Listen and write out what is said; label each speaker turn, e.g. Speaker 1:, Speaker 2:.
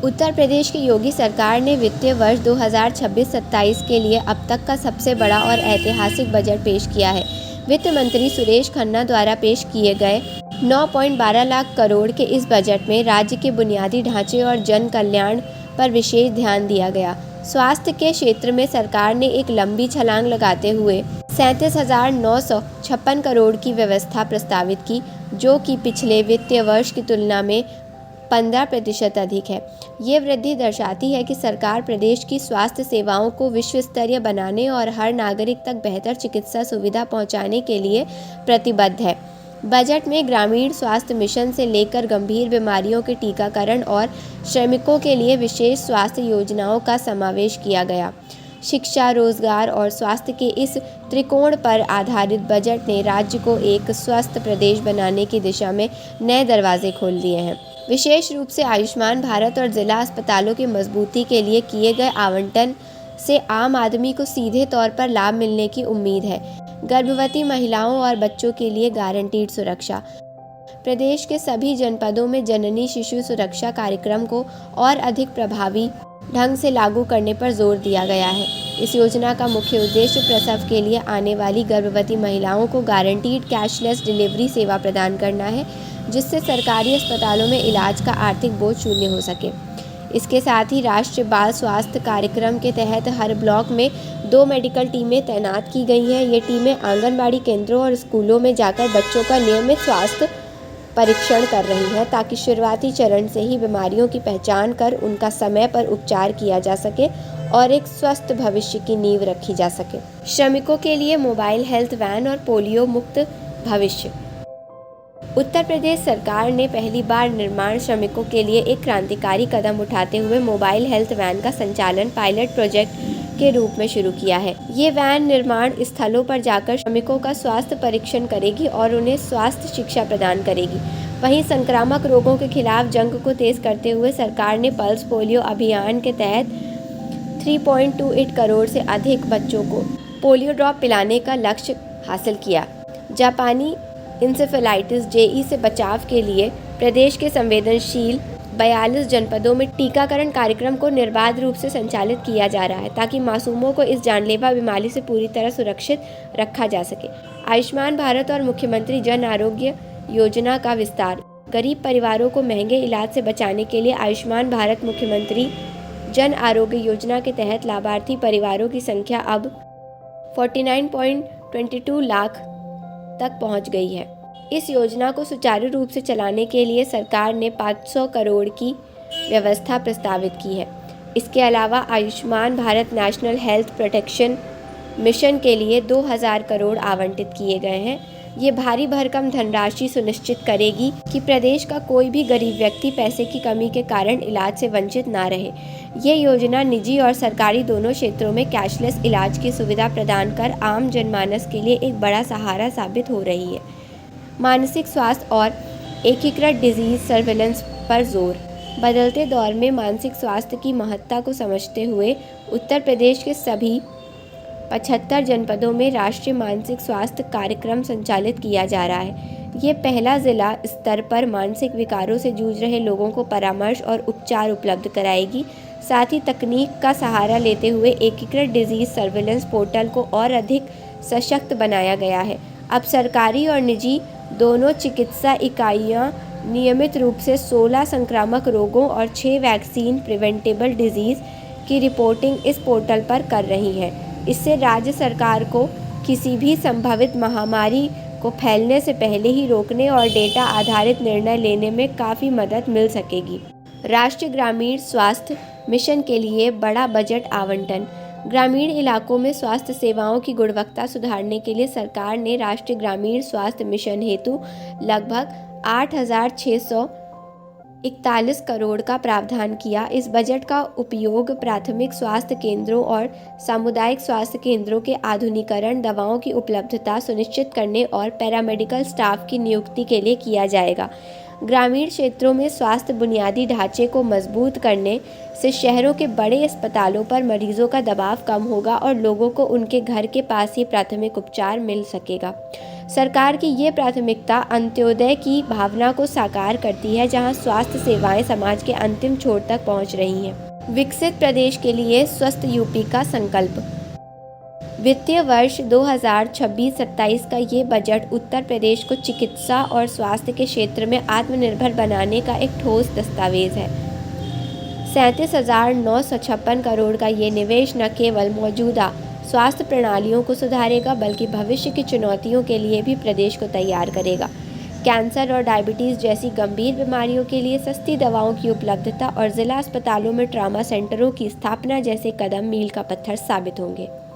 Speaker 1: उत्तर प्रदेश की योगी सरकार ने वित्तीय वर्ष 2026-27 के लिए अब तक का सबसे बड़ा और ऐतिहासिक बजट पेश किया है। वित्त मंत्री सुरेश खन्ना द्वारा पेश किए गए 9.12 लाख करोड़ के इस बजट में राज्य के बुनियादी ढांचे और जन कल्याण पर विशेष ध्यान दिया गया। स्वास्थ्य के क्षेत्र में सरकार ने एक लंबी छलांग लगाते हुए 37,956 करोड़ की व्यवस्था प्रस्तावित की, जो कि पिछले वित्तीय वर्ष की तुलना में 15% अधिक है। ये वृद्धि दर्शाती है कि सरकार प्रदेश की स्वास्थ्य सेवाओं को विश्व स्तरीय बनाने और हर नागरिक तक बेहतर चिकित्सा सुविधा पहुंचाने के लिए प्रतिबद्ध है। बजट में ग्रामीण स्वास्थ्य मिशन से लेकर गंभीर बीमारियों के टीकाकरण और श्रमिकों के लिए विशेष स्वास्थ्य योजनाओं का समावेश किया गया। शिक्षा, रोजगार और स्वास्थ्य के इस त्रिकोण पर आधारित बजट ने राज्य को एक स्वस्थ प्रदेश बनाने की दिशा में नए दरवाजे खोल दिए हैं। विशेष रूप से आयुष्मान भारत और जिला अस्पतालों की मजबूती के लिए किए गए आवंटन से आम आदमी को सीधे तौर पर लाभ मिलने की उम्मीद है। गर्भवती महिलाओं और बच्चों के लिए गारंटीड सुरक्षा। प्रदेश के सभी जनपदों में जननी शिशु सुरक्षा कार्यक्रम को और अधिक प्रभावी ढंग से लागू करने पर जोर दिया गया है। इस योजना का मुख्य उद्देश्य प्रसव के लिए आने वाली गर्भवती महिलाओं को गारंटीड कैशलेस डिलीवरी सेवा प्रदान करना है, जिससे सरकारी अस्पतालों में इलाज का आर्थिक बोझ शून्य हो सके। इसके साथ ही राष्ट्रीय बाल स्वास्थ्य कार्यक्रम के तहत हर ब्लॉक में 2 मेडिकल टीमें तैनात की गई हैं। ये टीमें आंगनबाड़ी केंद्रों और स्कूलों में जाकर बच्चों का नियमित स्वास्थ्य परीक्षण कर रही है, ताकि शुरुआती चरण से ही बीमारियों की पहचान कर उनका समय पर उपचार किया जा सके और एक स्वस्थ भविष्य की नींव रखी जा सके। श्रमिकों के लिए मोबाइल हेल्थ वैन और पोलियो मुक्त भविष्य। उत्तर प्रदेश सरकार ने पहली बार निर्माण श्रमिकों के लिए एक क्रांतिकारी कदम उठाते हुए मोबाइल हेल्थ वैन का संचालन पायलट प्रोजेक्ट के रूप में शुरू किया है। ये वैन निर्माण स्थलों पर जाकर श्रमिकों का स्वास्थ्य परीक्षण करेगी और उन्हें स्वास्थ्य शिक्षा प्रदान करेगी। वहीं संक्रामक रोगों के खिलाफ जंग को तेज करते हुए सरकार ने पल्स पोलियो अभियान के तहत 3.28 करोड़ से अधिक बच्चों को पोलियो ड्रॉप पिलाने का लक्ष्य हासिल किया। जापानी इंसेफेलाइटिस जेई से बचाव के लिए प्रदेश के संवेदनशील 42 जनपदों में टीकाकरण कार्यक्रम को निर्बाध रूप से संचालित किया जा रहा है, ताकि मासूमों को इस जानलेवा बीमारी से पूरी तरह सुरक्षित रखा जा सके। आयुष्मान भारत और मुख्यमंत्री जन आरोग्य योजना का विस्तार। गरीब परिवारों को महंगे इलाज से बचाने के लिए आयुष्मान भारत मुख्यमंत्री जन आरोग्य योजना के तहत लाभार्थी परिवारों की संख्या अब 49.22 लाख तक पहुंच गई है। इस योजना को सुचारू रूप से चलाने के लिए सरकार ने 500 करोड़ की व्यवस्था प्रस्तावित की है। इसके अलावा Ayushman Bharat national health protection mission के लिए 2000 करोड़ आवंटित किए गए हैं। ये भारी भरकम धनराशि सुनिश्चित करेगी कि प्रदेश का कोई भी गरीब व्यक्ति पैसे की कमी के कारण इलाज से वंचित ना रहे। ये योजना निजी और सरकारी दोनों क्षेत्रों में कैशलेस इलाज की सुविधा प्रदान कर आम जनमानस के लिए एक बड़ा सहारा साबित हो रही है। मानसिक स्वास्थ्य और एकीकृत डिजीज सर्विलेंस पर जोर। बदलते दौर में मानसिक स्वास्थ्य की महत्ता को समझते हुए उत्तर प्रदेश के सभी 75 जनपदों में राष्ट्रीय मानसिक स्वास्थ्य कार्यक्रम संचालित किया जा रहा है। ये पहला जिला स्तर पर मानसिक विकारों से जूझ रहे लोगों को परामर्श और उपचार उपलब्ध कराएगी। साथ ही तकनीक का सहारा लेते हुए एकीकृत डिजीज सर्विलेंस पोर्टल को और अधिक सशक्त बनाया गया है। अब सरकारी और निजी दोनों चिकित्सा इकाइयां नियमित रूप से 16 संक्रामक रोगों और 6 वैक्सीन प्रिवेंटेबल डिजीज की रिपोर्टिंग इस पोर्टल पर कर रही हैं। इससे राज्य सरकार को किसी भी संभावित महामारी को फैलने से पहले ही रोकने और डेटा आधारित निर्णय लेने में काफ़ी मदद मिल सकेगी। राष्ट्रीय ग्रामीण स्वास्थ्य मिशन के लिए बड़ा बजट आवंटन। ग्रामीण इलाकों में स्वास्थ्य सेवाओं की गुणवत्ता सुधारने के लिए सरकार ने राष्ट्रीय ग्रामीण स्वास्थ्य मिशन हेतु लगभग 8,641 करोड़ का प्रावधान किया। इस बजट का उपयोग प्राथमिक स्वास्थ्य केंद्रों और सामुदायिक स्वास्थ्य केंद्रों के आधुनिकीकरण, दवाओं की उपलब्धता सुनिश्चित करने और पैरामेडिकल स्टाफ की नियुक्ति के लिए किया जाएगा। ग्रामीण क्षेत्रों में स्वास्थ्य बुनियादी ढांचे को मजबूत करने से शहरों के बड़े अस्पतालों पर मरीजों का दबाव कम होगा और लोगों को उनके घर के पास ही प्राथमिक उपचार मिल सकेगा। सरकार की ये प्राथमिकता अंत्योदय की भावना को साकार करती है, जहां स्वास्थ्य सेवाएं समाज के अंतिम छोर तक पहुंच रही हैं। विकसित प्रदेश के लिए स्वस्थ यूपी का संकल्प। वित्तीय वर्ष 2026-27 का ये बजट उत्तर प्रदेश को चिकित्सा और स्वास्थ्य के क्षेत्र में आत्मनिर्भर बनाने का एक ठोस दस्तावेज है। 37,956 करोड़ का ये निवेश न केवल मौजूदा स्वास्थ्य प्रणालियों को सुधारेगा बल्कि भविष्य की चुनौतियों के लिए भी प्रदेश को तैयार करेगा। कैंसर और डायबिटीज़ जैसी गंभीर बीमारियों के लिए सस्ती दवाओं की उपलब्धता और जिला अस्पतालों में ट्रॉमा सेंटरों की स्थापना जैसे कदम मील का पत्थर साबित होंगे।